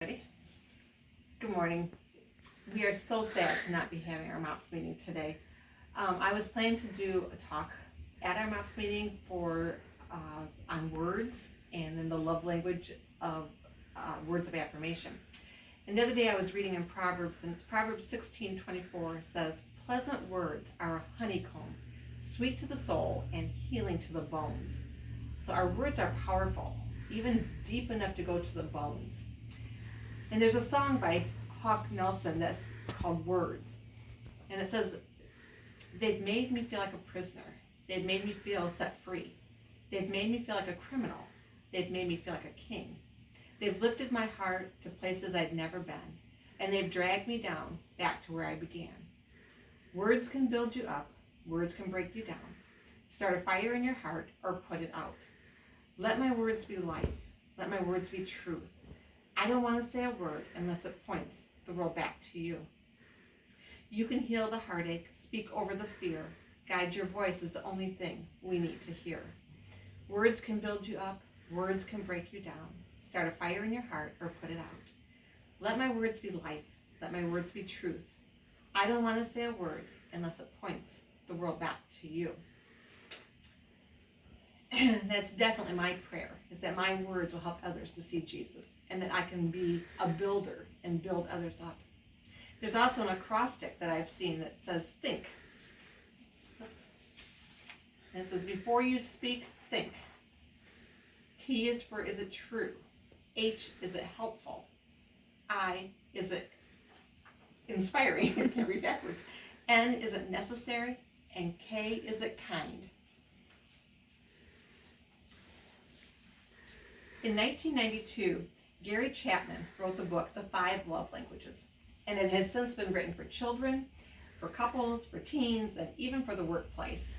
Ready? Good morning. We are so sad to not be having our MOPS meeting today. I was planning to do a talk at our MOPS meeting on words and then the love language of words of affirmation. And the other day I was reading in Proverbs, and it's Proverbs 16:24 says, "Pleasant words are a honeycomb, sweet to the soul and healing to the bones." So our words are powerful, even deep enough to go to the bones. And there's a song by Hawk Nelson that's called Words. And it says, "They've made me feel like a prisoner. They've made me feel set free. They've made me feel like a criminal. They've made me feel like a king. They've lifted my heart to places I'd never been. And they've dragged me down back to where I began." Words can build you up. Words can break you down. Start a fire in your heart or put it out. Let my words be life. Let my words be truth. I don't want to say a word unless it points the world back to you. You can heal the heartache, speak over the fear. Guide your voice is the only thing we need to hear. Words can build you up. Words can break you down. Start a fire in your heart or put it out. Let my words be life. Let my words be truth. I don't want to say a word unless it points the world back to you. That's definitely my prayer, is that my words will help others to see Jesus and that I can be a builder and build others up. There's also an acrostic that I've seen that says, think. And it says, before you speak, think. T is for, is it true? H, is it helpful? I, is it inspiring? I can't read backwards. N, is it necessary? And K, is it kind? In 1992, Gary Chapman wrote the book, The 5 Love Languages, and it has since been written for children, for couples, for teens, and even for the workplace.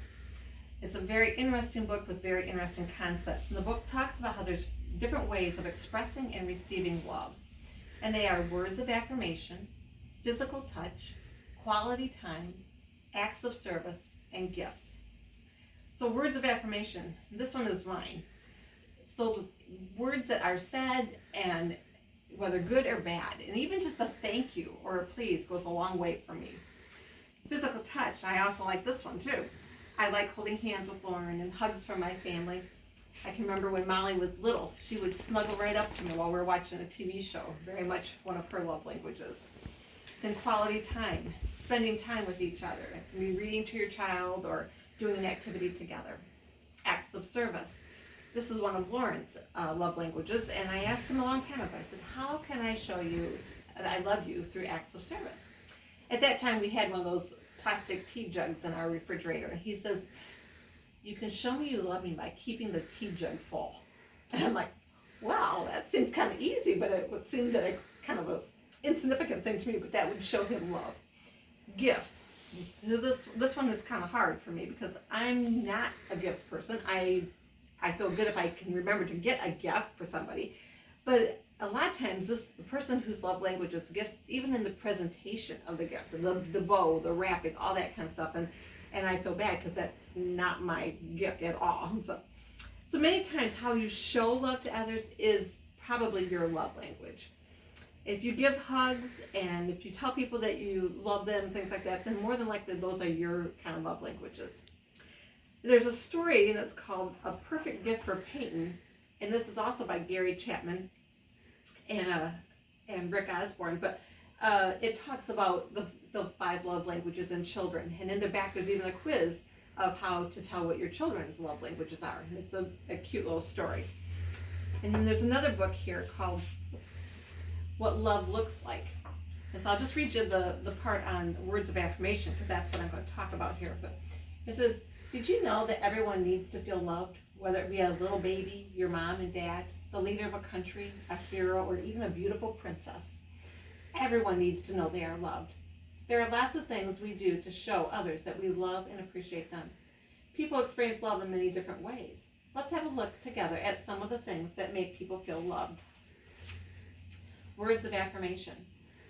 It's a very interesting book with very interesting concepts, and the book talks about how there's different ways of expressing and receiving love, and they are words of affirmation, physical touch, quality time, acts of service, and gifts. So words of affirmation, this one is mine. So words that are said, and whether good or bad, and even just a thank you or a please goes a long way for me. Physical touch, I also like this one too. I like holding hands with Lauren and hugs from my family. I can remember when Molly was little, she would snuggle right up to me while we were watching a TV show, very much one of her love languages. Then quality time, spending time with each other. It can be reading to your child or doing an activity together. Acts of service. This is one of Lauren's love languages, and I asked him a long time ago, I said, how can I show you that I love you through acts of service? At that time, we had one of those plastic tea jugs in our refrigerator, and he says, you can show me you love me by keeping the tea jug full. And I'm like, wow, that seems kind of easy, but it would seem that it kind of an insignificant thing to me, but that would show him love. Gifts. So this one is kind of hard for me because I'm not a gifts person. I feel good if I can remember to get a gift for somebody, but a lot of times the person whose love language is gifts, even in the presentation of the gift, the bow, the wrapping, all that kind of stuff, and I feel bad because that's not my gift at all. So many times how you show love to others is probably your love language. If you give hugs and if you tell people that you love them, things like that, then more than likely those are your kind of love languages. There's a story, and it's called A Perfect Gift for Peyton, and this is also by Gary Chapman and Rick Osborne, but it talks about the 5 love languages in children, and in the back there's even a quiz of how to tell what your children's love languages are, and it's a cute little story. And then there's another book here called What Love Looks Like, and so I'll just read you the part on words of affirmation, because that's what I'm going to talk about here. But it says, did you know that everyone needs to feel loved, whether it be a little baby, your mom and dad, the leader of a country, a hero, or even a beautiful princess? Everyone needs to know they are loved. There are lots of things we do to show others that we love and appreciate them. People experience love in many different ways. Let's have a look together at some of the things that make people feel loved. Words of affirmation.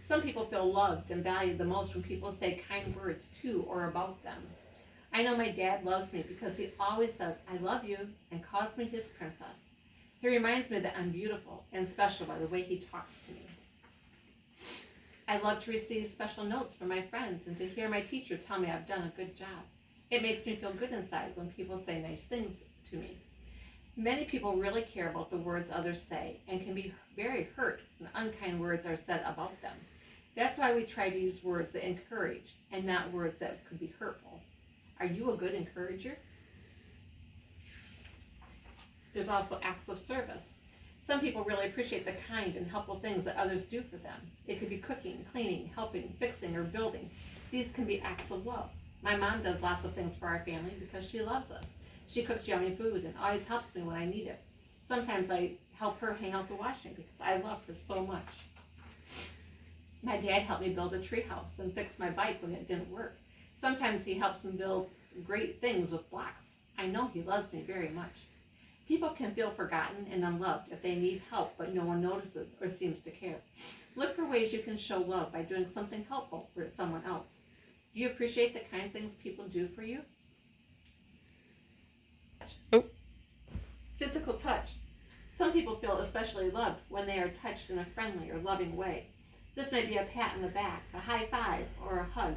Some people feel loved and valued the most when people say kind words to or about them. I know my dad loves me because he always says, I love you, and calls me his princess. He reminds me that I'm beautiful and special by the way he talks to me. I love to receive special notes from my friends and to hear my teacher tell me I've done a good job. It makes me feel good inside when people say nice things to me. Many people really care about the words others say and can be very hurt when unkind words are said about them. That's why we try to use words that encourage and not words that could be hurtful. Are you a good encourager? There's also acts of service. Some people really appreciate the kind and helpful things that others do for them. It could be cooking, cleaning, helping, fixing, or building. These can be acts of love. My mom does lots of things for our family because she loves us. She cooks yummy food and always helps me when I need it. Sometimes I help her hang out the washing because I love her so much. My dad helped me build a tree house and fix my bike when it didn't work. Sometimes he helps me build great things with blocks. I know he loves me very much. People can feel forgotten and unloved if they need help but no one notices or seems to care. Look for ways you can show love by doing something helpful for someone else. Do you appreciate the kind things people do for you? Oh. Physical touch. Some people feel especially loved when they are touched in a friendly or loving way. This may be a pat on the back, a high five, or a hug,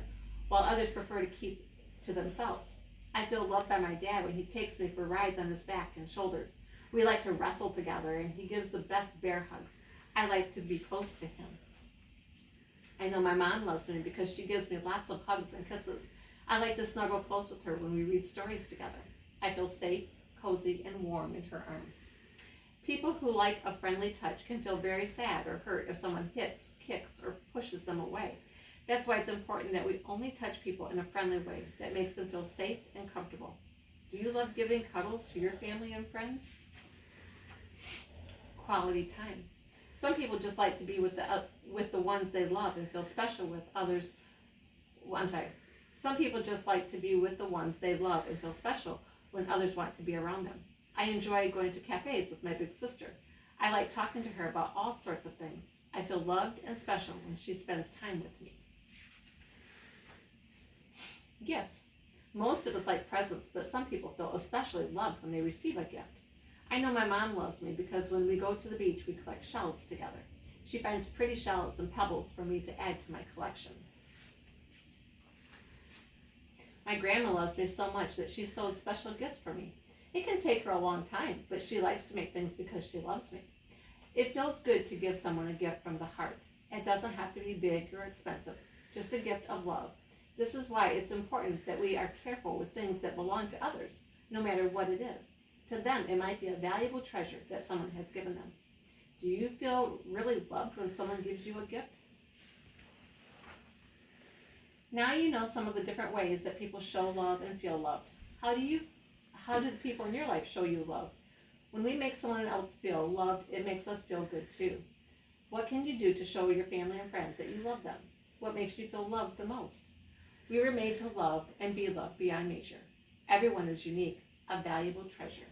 while others prefer to keep to themselves. I feel loved by my dad when he takes me for rides on his back and shoulders. We like to wrestle together and he gives the best bear hugs. I like to be close to him. I know my mom loves me because she gives me lots of hugs and kisses. I like to snuggle close with her when we read stories together. I feel safe, cozy, and warm in her arms. People who like a friendly touch can feel very sad or hurt if someone hits, kicks, or pushes them away. That's why it's important that we only touch people in a friendly way that makes them feel safe and comfortable. Do you love giving cuddles to your family and friends? Quality time. Some people just like to be with the ones they love and feel special with others. Some people just like to be with the ones they love and feel special when others want to be around them. I enjoy going to cafes with my big sister. I like talking to her about all sorts of things. I feel loved and special when she spends time with me. Gifts. Most of us like presents, but some people feel especially loved when they receive a gift. I know my mom loves me because when we go to the beach, we collect shells together. She finds pretty shells and pebbles for me to add to my collection. My grandma loves me so much that she sews special gifts for me. It can take her a long time, but she likes to make things because she loves me. It feels good to give someone a gift from the heart. It doesn't have to be big or expensive, just a gift of love. This is why it's important that we are careful with things that belong to others, no matter what it is. To them, it might be a valuable treasure that someone has given them. Do you feel really loved when someone gives you a gift? Now you know some of the different ways that people show love and feel loved. How do the people in your life show you love? When we make someone else feel loved, it makes us feel good too. What can you do to show your family and friends that you love them? What makes you feel loved the most? We were made to love and be loved beyond measure. Everyone is unique, a valuable treasure.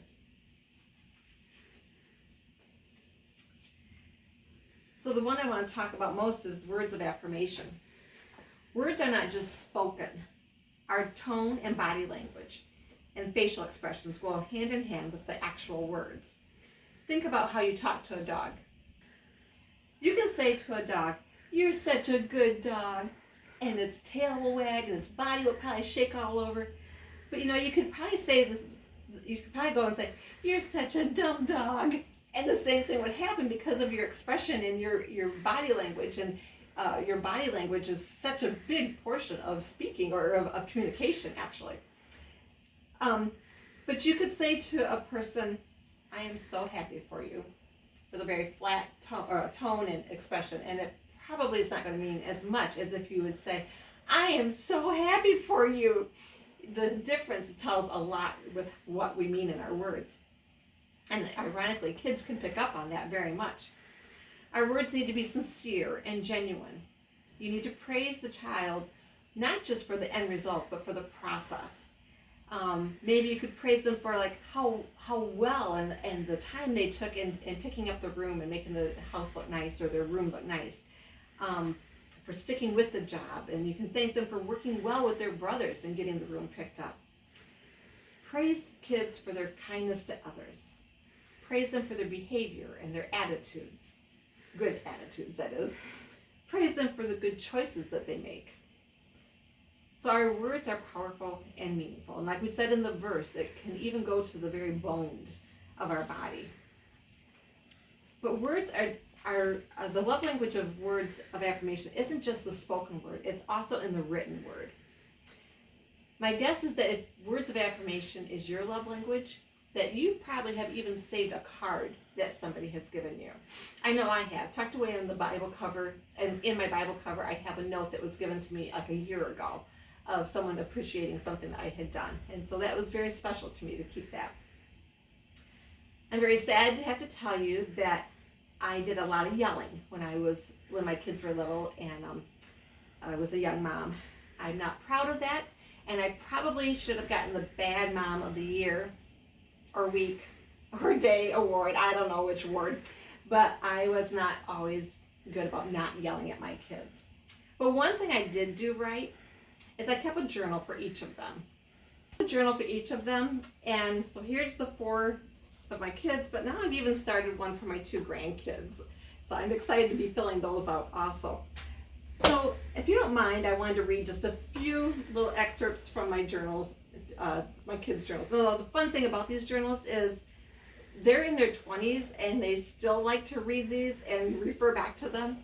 So the one I want to talk about most is words of affirmation. Words are not just spoken. Our tone and body language and facial expressions go hand in hand with the actual words. Think about how you talk to a dog. You can say to a dog, "You're such a good dog," and its tail will wag and its body will probably shake all over. But you could probably say this, you could probably go and say, "You're such a dumb dog." And the same thing would happen because of your expression and your body language. And your body language is such a big portion of speaking or of communication, actually. But you could say to a person, "I am so happy for you," with a very flat tone and expression. And it probably is not going to mean as much as if you would say, "I am so happy for you." The difference tells a lot with what we mean in our words. And ironically, kids can pick up on that very much. Our words need to be sincere and genuine. You need to praise the child, not just for the end result, but for the process. Maybe you could praise them for how well and the time they took in picking up the room and making the house look nice or their room look nice. For sticking with the job, and you can thank them for working well with their brothers and getting the room picked up. Praise kids for their kindness to others. Praise them for their behavior and their attitudes. Good attitudes, that is. praise them for the good choices that they make. So our words are powerful and meaningful. And like we said in the verse, it can even go to the very bones of our body. But words are the love language of words of affirmation isn't just the spoken word, it's also in the written word. My guess is that if words of affirmation is your love language, that you probably have even saved a card that somebody has given you. I know I have. Tucked away on the Bible cover, and in my Bible cover, I have a note that was given to me like a year ago of someone appreciating something that I had done. And so that was very special to me to keep that. I'm very sad to have to tell you that I did a lot of yelling when my kids were little, and I was a young mom. I'm not proud of that, and I probably should have gotten the Bad Mom of the Year or Week or Day award. I don't know which award, but I was not always good about not yelling at my kids. But one thing I did do right is I kept a journal for each of them. And so here's the 4 of my kids, but now I've even started one for my 2 grandkids. So I'm excited to be filling those out also. So if you don't mind, I wanted to read just a few little excerpts from my journals, my kids' journals. Now, the fun thing about these journals is they're in their 20s and they still like to read these and refer back to them.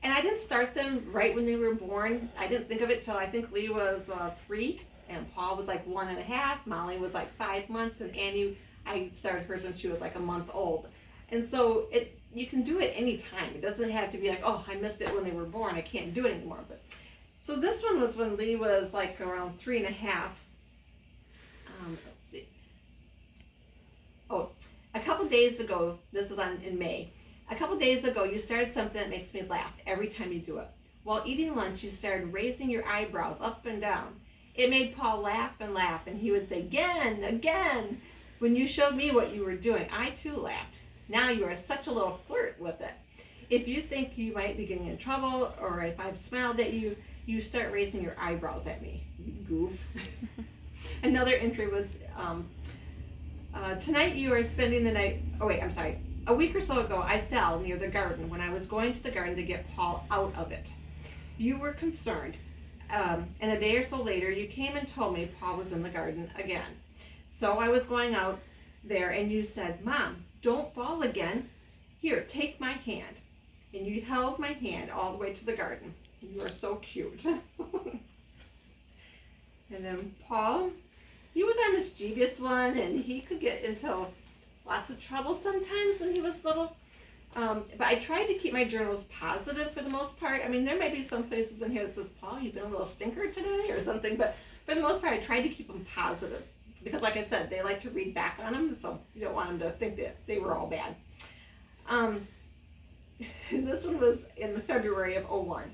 And I didn't start them right when they were born. I didn't think of it till I think Lee was 3 and Paul was like 1.5. Molly was like 5 months, and Annie, I started hers when she was like a month old. And so you can do it anytime. It doesn't have to be like, oh, I missed it when they were born, I can't do it anymore. But so this one was when Lee was like around 3.5. Let's see. Oh, a couple days ago, this was in May. A couple days ago, you started something that makes me laugh every time you do it. While eating lunch, you started raising your eyebrows up and down. It made Paul laugh, and he would say, again, again. When you showed me what you were doing, I too laughed. Now you are such a little flirt with it. If you think you might be getting in trouble, or if I've smiled at you, you start raising your eyebrows at me, you goof. Another entry was, tonight you are spending the night, a week or so ago, I fell near the garden when I was going to the garden to get Paul out of it. You were concerned, and a day or so later, you came and told me Paul was in the garden again. So I was going out there, and you said, Mom, don't fall again. Here, take my hand. And you held my hand all the way to the garden. You are so cute. And then Paul, he was our mischievous one, and he could get into lots of trouble sometimes when he was little. But I tried to keep my journals positive for the most part. I mean, there might be some places in here that says, Paul, you've been a little stinker today or something. But for the most part, I tried to keep them positive. Because like I said, they like to read back on them, so you don't want them to think that they were all bad. This one was in the February of 2001.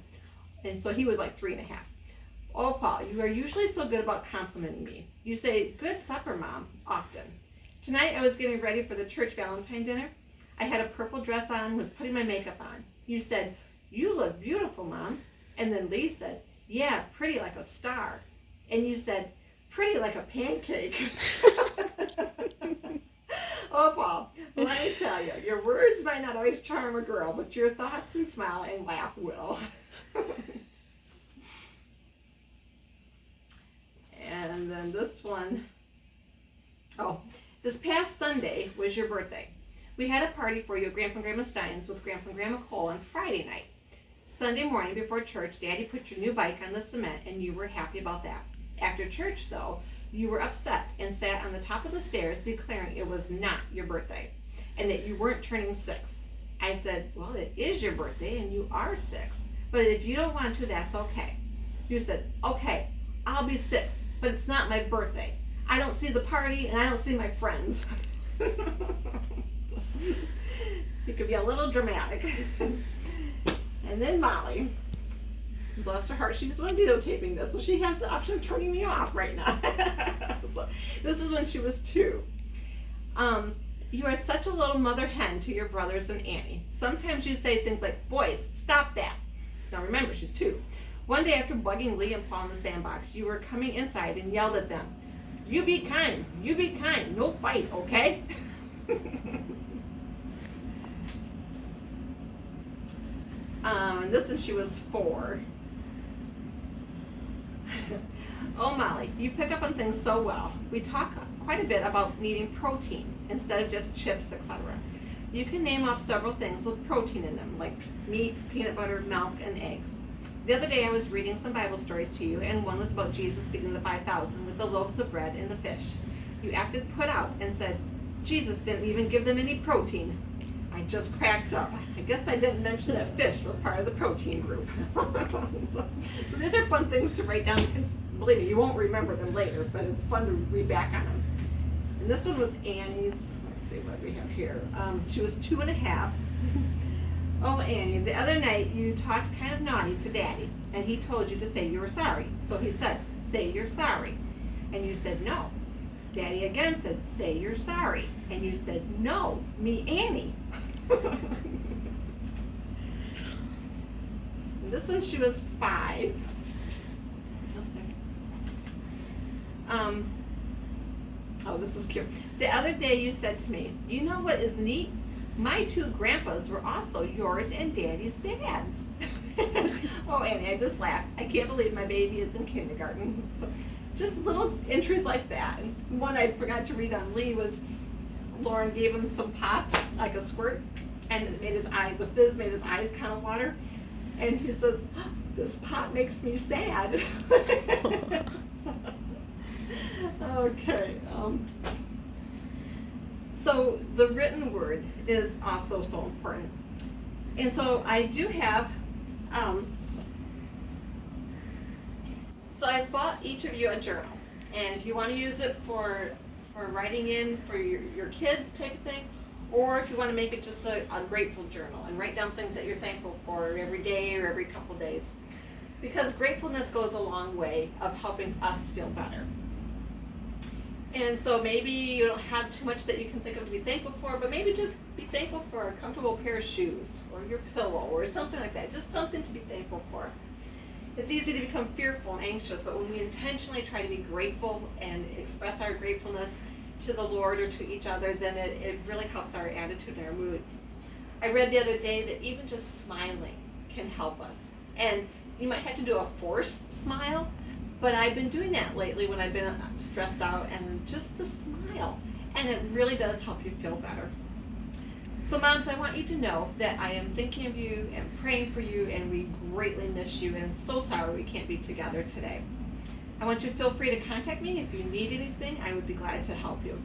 And so he was like 3.5. Oh, Paul, you are usually so good about complimenting me. You say, good supper, Mom, often. Tonight I was getting ready for the church Valentine dinner. I had a purple dress on, was putting my makeup on. You said, you look beautiful, Mom. And then Lee said, yeah, pretty like a star. And you said, pretty like a pancake. Oh, Paul, let me tell you, your words might not always charm a girl, but your thoughts and smile and laugh will. And then this one, this past Sunday was your birthday. We had a party for you at Grandpa and Grandma Stein's with Grandpa and Grandma Cole on Friday night. Sunday morning before church, Daddy put your new bike on the cement, and you were happy about that. After church, though, you were upset and sat on the top of the stairs declaring it was not your birthday and that you weren't turning 6. I said, well, it is your birthday and you are 6, but if you don't want to, that's okay. You said, okay, I'll be 6, but it's not my birthday. I don't see the party and I don't see my friends. You could be a little dramatic. And then Molly, bless her heart, she's the one videotaping this, so she has the option of turning me off right now. So, this is when she was 2. You are such a little mother hen to your brothers and Annie. Sometimes you say things like, boys, stop that. Now remember, she's 2. One day after bugging Lee and Paul in the sandbox, you were coming inside and yelled at them, you be kind, no fight, okay? This one, she was 4. Oh, Molly, you pick up on things so well. We talk quite a bit about needing protein instead of just chips, etc. You can name off several things with protein in them, like meat, peanut butter, milk, and eggs. The other day I was reading some Bible stories to you, and one was about Jesus feeding the 5,000 with the loaves of bread and the fish. You acted put out and said, Jesus didn't even give them any protein. I just cracked up. I guess I didn't mention that fish was part of the protein group. So these are fun things to write down because, believe me, you won't remember them later, but it's fun to read back on them. And this one was Annie's. Let's see what we have here. She was 2.5. Oh, Annie, the other night you talked kind of naughty to Daddy, and he told you to say you were sorry. So he said, say you're sorry. And you said no. Daddy again said, say you're sorry. And you said, no, me, Annie. This one, she was 5. Oh, this is cute. The other day you said to me, you know what is neat? My 2 grandpas were also yours and Daddy's dads. Oh, Annie, I just laughed. I can't believe my baby is in kindergarten. So just little entries like that. And one I forgot to read on Lee was Lauren gave him some pop, like a squirt, and it made the fizz made his eyes kind of water. And he says, oh, this pop makes me sad. Okay. So the written word is also so important. And so I do have, so I bought each of you a journal. And if you want to use it for writing in for your kids type of thing, or if you want to make it just a grateful journal and write down things that you're thankful for every day or every couple days. Because gratefulness goes a long way of helping us feel better. And so maybe you don't have too much that you can think of to be thankful for, but maybe just be thankful for a comfortable pair of shoes or your pillow or something like that. Just something to be thankful for. It's easy to become fearful and anxious, but when we intentionally try to be grateful and express our gratefulness to the Lord or to each other, then it really helps our attitude and our moods. I read the other day that even just smiling can help us. And you might have to do a forced smile, but I've been doing that lately when I've been stressed out, and just to smile. And it really does help you feel better. So moms, I want you to know that I am thinking of you and praying for you, and we greatly miss you, and so sorry we can't be together today. I want you to feel free to contact me if you need anything. I would be glad to help you.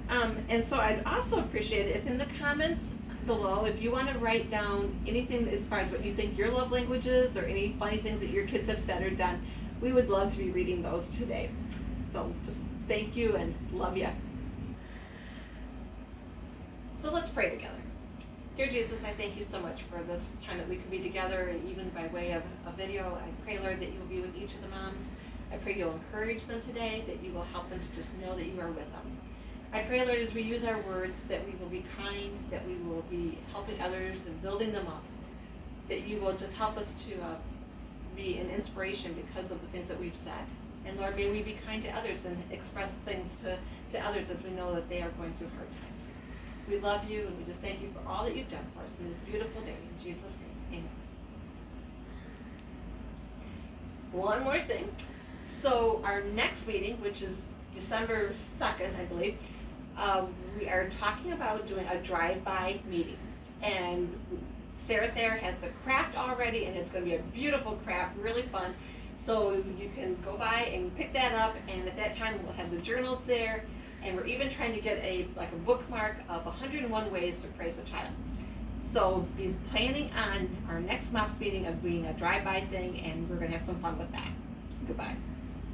And so I'd also appreciate it if in the comments below, if you want to write down anything as far as what you think your love language is, or any funny things that your kids have said or done, we would love to be reading those today. So just thank you and love you. So let's pray together. Dear Jesus, I thank you so much for this time that we could be together, even by way of a video. I pray, Lord, that you will be with each of the moms. I pray you'll encourage them today, that you will help them to just know that you are with them. I pray, Lord, as we use our words, that we will be kind, that we will be helping others and building them up, that you will just help us to be an inspiration because of the things that we've said. And Lord, may we be kind to others and express things to others as we know that they are going through hard times. We love you, and we just thank you for all that you've done for us in this beautiful day. In Jesus' name, amen. One more thing. So our next meeting, which is December 2nd, I believe, we are talking about doing a drive-by meeting. And Sarah Thayer has the craft already, and it's going to be a beautiful craft, really fun. So you can go by and pick that up, and at that time we'll have the journals there, and we're even trying to get a bookmark of 101 ways to praise a child. So be planning on our next MOPS meeting of being a drive-by thing, and we're going to have some fun with that. Goodbye.